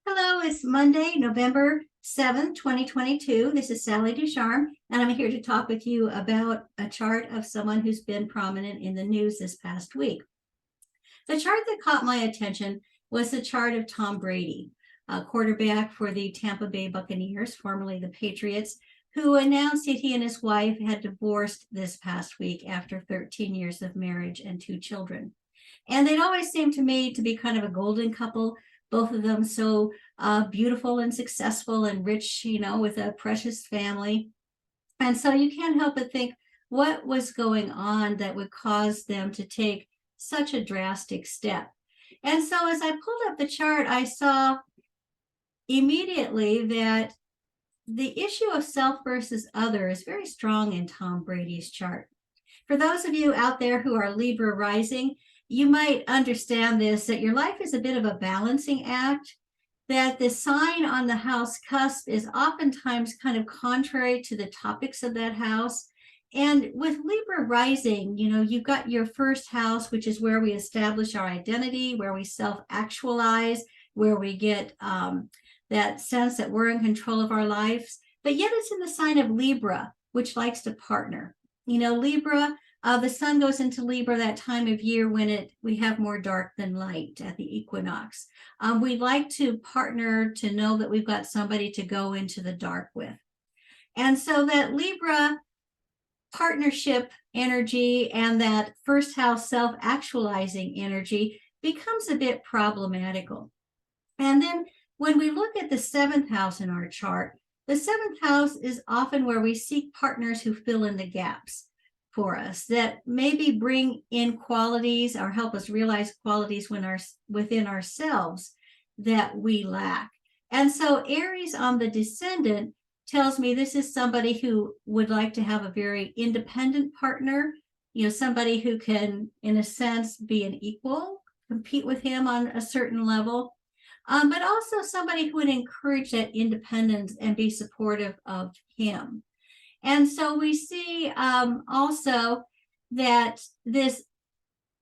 Hello, it's Monday, November 7th, 2022. This is Sally Ducharme, and I'm here to talk with you about a chart of someone who's been prominent in the news this past week. The chart that caught my attention was the chart of Tom Brady, a quarterback for the Tampa Bay Buccaneers, formerly the Patriots, who announced that he and his wife had divorced this past week after 13 years of marriage and 2 children. And they'd always seemed to me to be kind of a golden couple, both of them so beautiful and successful and rich, with a precious family. And so you can't help but think what was going on that would cause them to take such a drastic step. And so as I pulled up the chart, I saw immediately that the issue of self versus other is very strong in Tom Brady's chart. For those of you out there who are Libra rising, you might understand this, that your life is a bit of a balancing act, that the sign on the house cusp is oftentimes kind of contrary to the topics of that house. And with Libra rising, you've got your first house, which is where we establish our identity, where we self-actualize, where we get that sense that we're in control of our lives. But yet it's in the sign of Libra, which likes to partner. Libra, the sun goes into Libra that time of year when we have more dark than light at the equinox. We like to partner, to know that we've got somebody to go into the dark with. And so that Libra partnership energy and that first house self-actualizing energy becomes a bit problematical. And then when we look at the seventh house in our chart, the seventh house is often where we seek partners who fill in the gaps for us, that maybe bring in qualities or help us realize qualities within ourselves that we lack. And so Aries on the descendant tells me this is somebody who would like to have a very independent partner, somebody who can, in a sense, be an equal, compete with him on a certain level, but also somebody who would encourage that independence and be supportive of him. And so we see also that this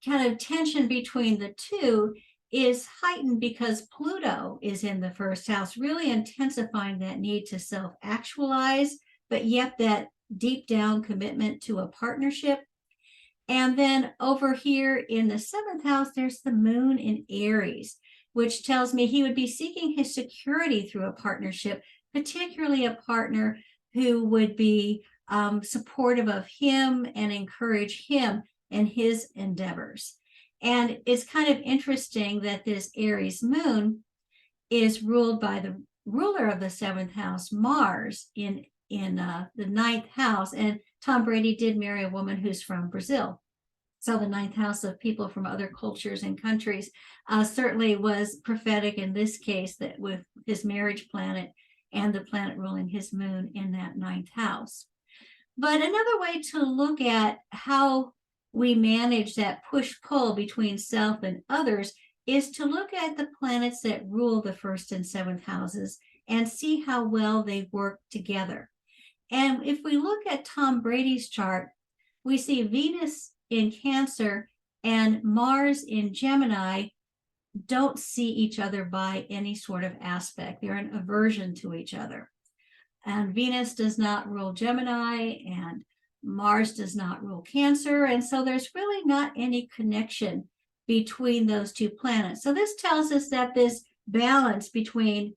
kind of tension between the two is heightened because Pluto is in the first house, really intensifying that need to self-actualize, but yet that deep down commitment to a partnership. And then over here in the seventh house, there's the moon in Aries, which tells me he would be seeking his security through a partnership, particularly a partner who would be supportive of him and encourage him in his endeavors. And it's kind of interesting that this Aries moon is ruled by the ruler of the seventh house, Mars, in the ninth house. And Tom Brady did marry a woman who's from Brazil. So the ninth house of people from other cultures and countries certainly was prophetic in this case, that with his marriage planet and the planet ruling his moon in that ninth house. But another way to look at how we manage that push-pull between self and others is to look at the planets that rule the first and seventh houses and see how well they work together. And if we look at Tom Brady's chart, we see Venus in Cancer and Mars in Gemini don't see each other by any sort of aspect. They're an aversion to each other. And Venus does not rule Gemini, and Mars does not rule Cancer. And so there's really not any connection between those two planets. So this tells us that this balance between,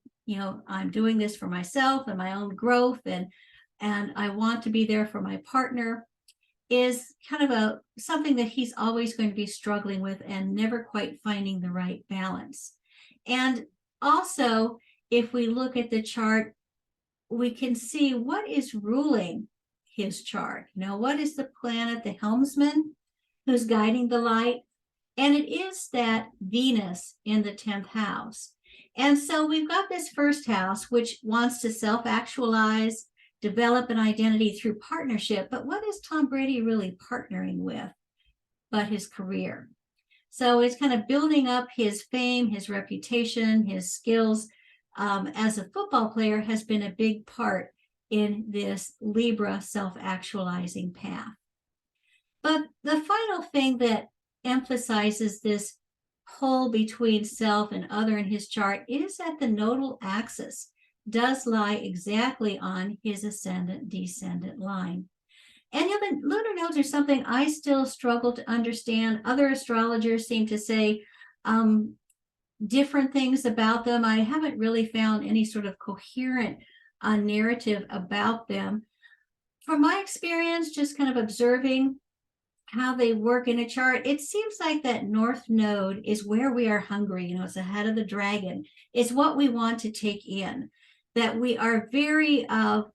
I'm doing this for myself and my own growth, and I want to be there for my partner, is kind of something that he's always going to be struggling with and never quite finding the right balance. And also, if we look at the chart, we can see what is ruling his chart. What is the planet, the helmsman, who's guiding the light? And it is that Venus in the 10th house. And so we've got this first house, which wants to self-actualize, develop an identity through partnership. But what is Tom Brady really partnering with but his career? So it's kind of building up his fame, his reputation, his skills as a football player has been a big part in this Libra self-actualizing path. But the final thing that emphasizes this pull between self and other in his chart is at the nodal axis, does lie exactly on his ascendant descendant line. And the lunar nodes are something I still struggle to understand. Other astrologers seem to say different things about them. I haven't really found any sort of coherent narrative about them. From my experience, just kind of observing how they work in a chart, it seems like that north node is where we are hungry. It's the head of the dragon. It's what we want to take in, that we are very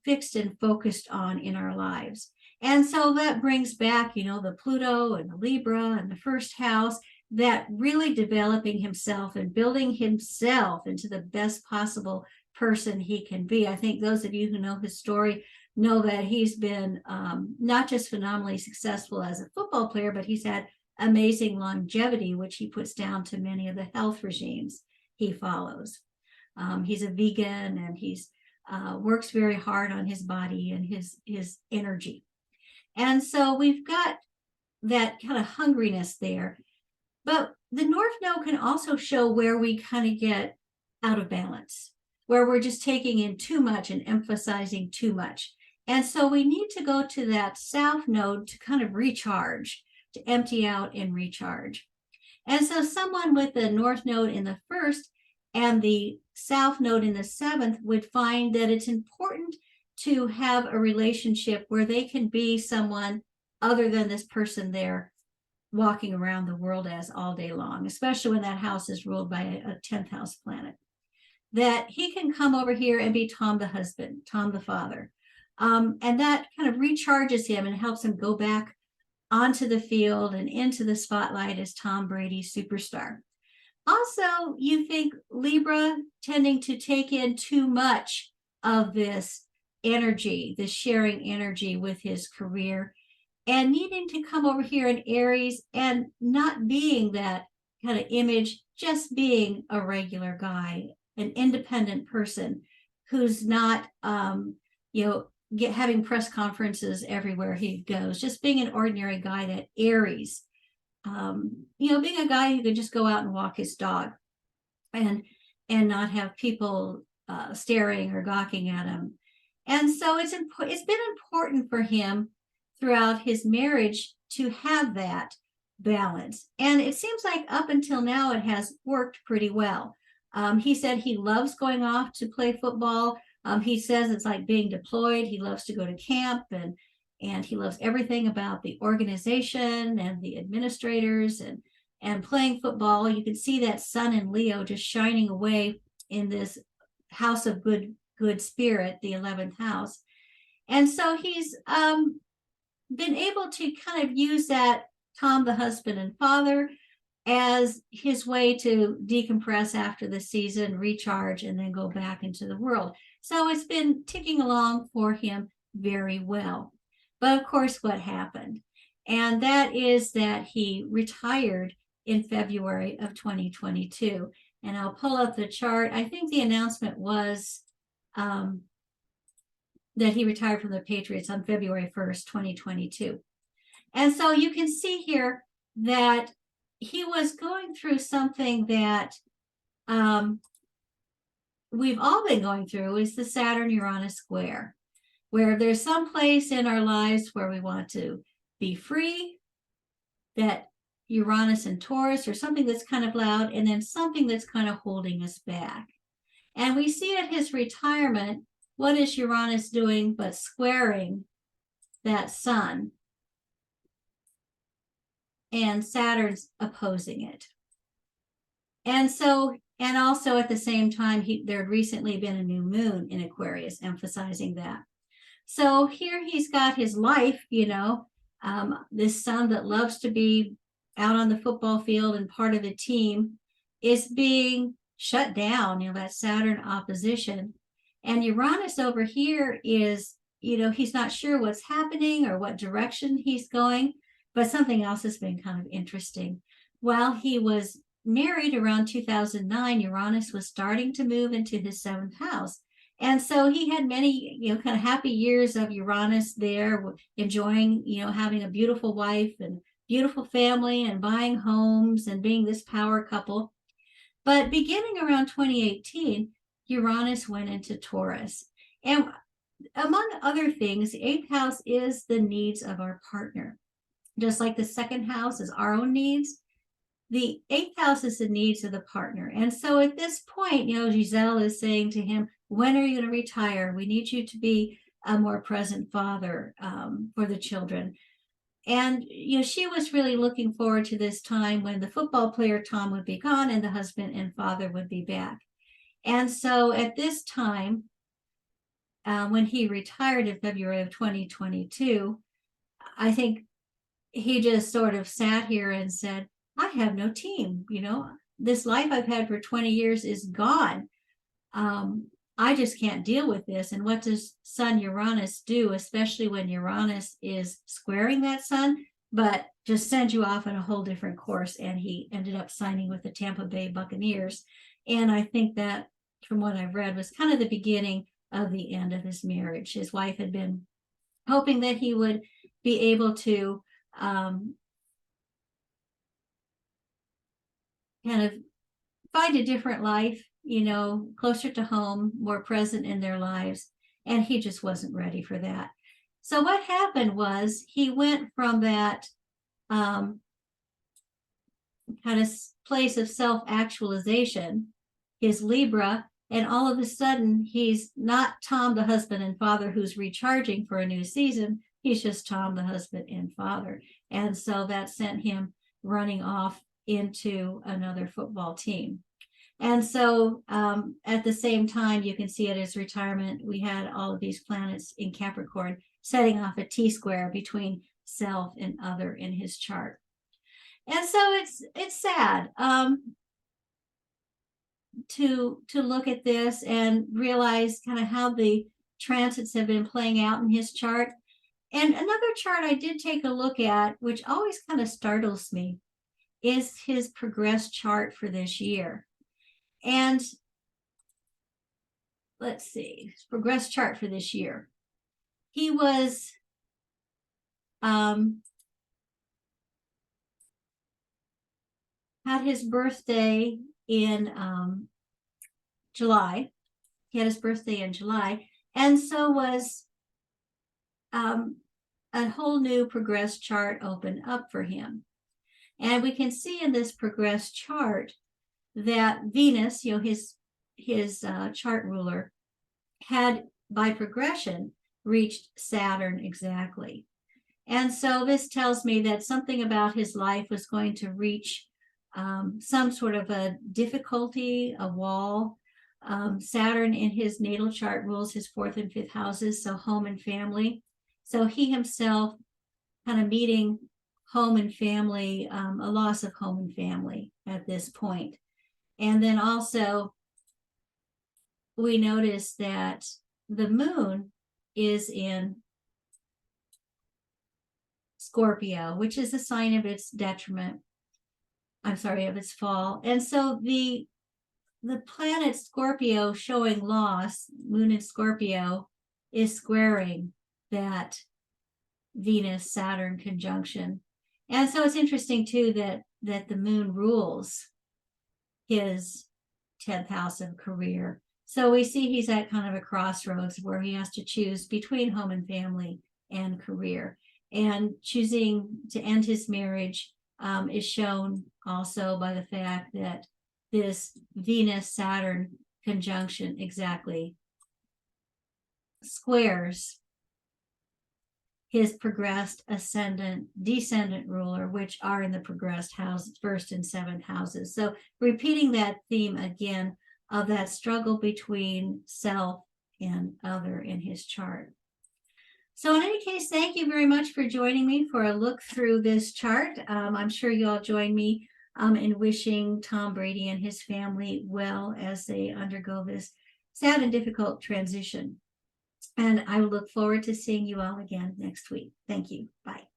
fixed and focused on in our lives. And so that brings back, the Pluto and the Libra and the first house, that really developing himself and building himself into the best possible person he can be. I think those of you who know his story know that he's been not just phenomenally successful as a football player, but he's had amazing longevity, which he puts down to many of the health regimes he follows. He's a vegan, and he's works very hard on his body and his energy. And so we've got that kind of hungriness there. But the North Node can also show where we kind of get out of balance, where we're just taking in too much and emphasizing too much. And so we need to go to that South Node to kind of recharge, to empty out and recharge. And so someone with the North Node in the first and the South Node in the seventh would find that it's important to have a relationship where they can be someone other than this person they're walking around the world as all day long, especially when that house is ruled by a 10th house planet. That he can come over here and be Tom the husband, Tom the father. And that kind of recharges him and helps him go back onto the field and into the spotlight as Tom Brady superstar. Also, you think Libra tending to take in too much of this energy, this sharing energy with his career, and needing to come over here in Aries and not being that kind of image, just being a regular guy, an independent person who's not, having press conferences everywhere he goes, just being an ordinary guy, that Aries, being a guy who could just go out and walk his dog and not have people staring or gawking at him. And so it's been important for him throughout his marriage to have that balance. And it seems like up until now, it has worked pretty well. He said he loves going off to play football. He says it's like being deployed. He loves to go to camp, and he loves everything about the organization and the administrators and playing football. You can see that sun in Leo just shining away in this house of good spirit, the 11th house. And so he's been able to kind of use that Tom the husband and father as his way to decompress after the season, recharge, and then go back into the world. So it's been ticking along for him very well. But of course, what happened? And that is that he retired in February of 2022. And I'll pull up the chart. I think the announcement was that he retired from the Patriots on February 1st, 2022. And so you can see here that he was going through something that we've all been going through, is the Saturn-Uranus square, where there's some place in our lives where we want to be free, that Uranus and Taurus, or something that's kind of loud, and then something that's kind of holding us back. And we see at his retirement, what is Uranus doing but squaring that sun, and Saturn's opposing it. And so, and also at the same time, there had recently been a new moon in Aquarius, emphasizing that. So here he's got his life, this son that loves to be out on the football field and part of a team is being shut down, that Saturn opposition. And Uranus over here is, he's not sure what's happening or what direction he's going, but something else has been kind of interesting. While he was married around 2009, Uranus was starting to move into his 7th house. And so he had many, kind of happy years of Uranus there, enjoying, having a beautiful wife and beautiful family and buying homes and being this power couple. But beginning around 2018, Uranus went into Taurus. And among other things, the eighth house is the needs of our partner. Just like the second house is our own needs, the eighth house is the needs of the partner. And so at this point, Giselle is saying to him, when are you going to retire? We need you to be a more present father for the children. And, she was really looking forward to this time when the football player Tom would be gone and the husband and father would be back. And so at this time, when he retired in February of 2022, I think he just sort of sat here and said, I have no team. This life I've had for 20 years is gone. I just can't deal with this. And what does Sun Uranus do, especially when Uranus is squaring that sun, but just send you off on a whole different course? And he ended up signing with the Tampa Bay Buccaneers. And I think that, from what I've read, was kind of the beginning of the end of his marriage. His wife had been hoping that he would be able to kind of find a different life, closer to home, more present in their lives. And he just wasn't ready for that. So what happened was he went from that kind of place of self-actualization, his Libra, and all of a sudden he's not Tom, the husband and father who's recharging for a new season. He's just Tom, the husband and father. And so that sent him running off into another football team. And so at the same time, you can see at his retirement, we had all of these planets in Capricorn setting off a T-square between self and other in his chart. And so it's sad to look at this and realize kind of how the transits have been playing out in his chart. And another chart I did take a look at, which always kind of startles me, is his progress chart for this year. And let's see, his progress chart for this year. He was had his birthday in July. He had his birthday in July. And so was a whole new progress chart opened up for him. And we can see in this progress chart that Venus, his chart ruler, had by progression reached Saturn exactly. And so this tells me that something about his life was going to reach some sort of a difficulty, a wall. Saturn in his natal chart rules his fourth and fifth houses, so home and family. So he himself kind of meeting home and family, a loss of home and family at this point. And then also we notice that the moon is in Scorpio, which is a sign of its detriment. I'm sorry, of its fall. And so the planet Scorpio showing loss, moon in Scorpio, is squaring that Venus-Saturn conjunction. And so it's interesting too that the moon rules his 10th house of career. So we see he's at kind of a crossroads where he has to choose between home and family and career. And choosing to end his marriage is shown also by the fact that this Venus-Saturn conjunction exactly squares his progressed ascendant, descendant ruler, which are in the progressed houses, first and seventh houses. So repeating that theme again of that struggle between self and other in his chart. So in any case, thank you very much for joining me for a look through this chart. I'm sure you all join me in wishing Tom Brady and his family well as they undergo this sad and difficult transition. And I look forward to seeing you all again next week. Thank you. Bye.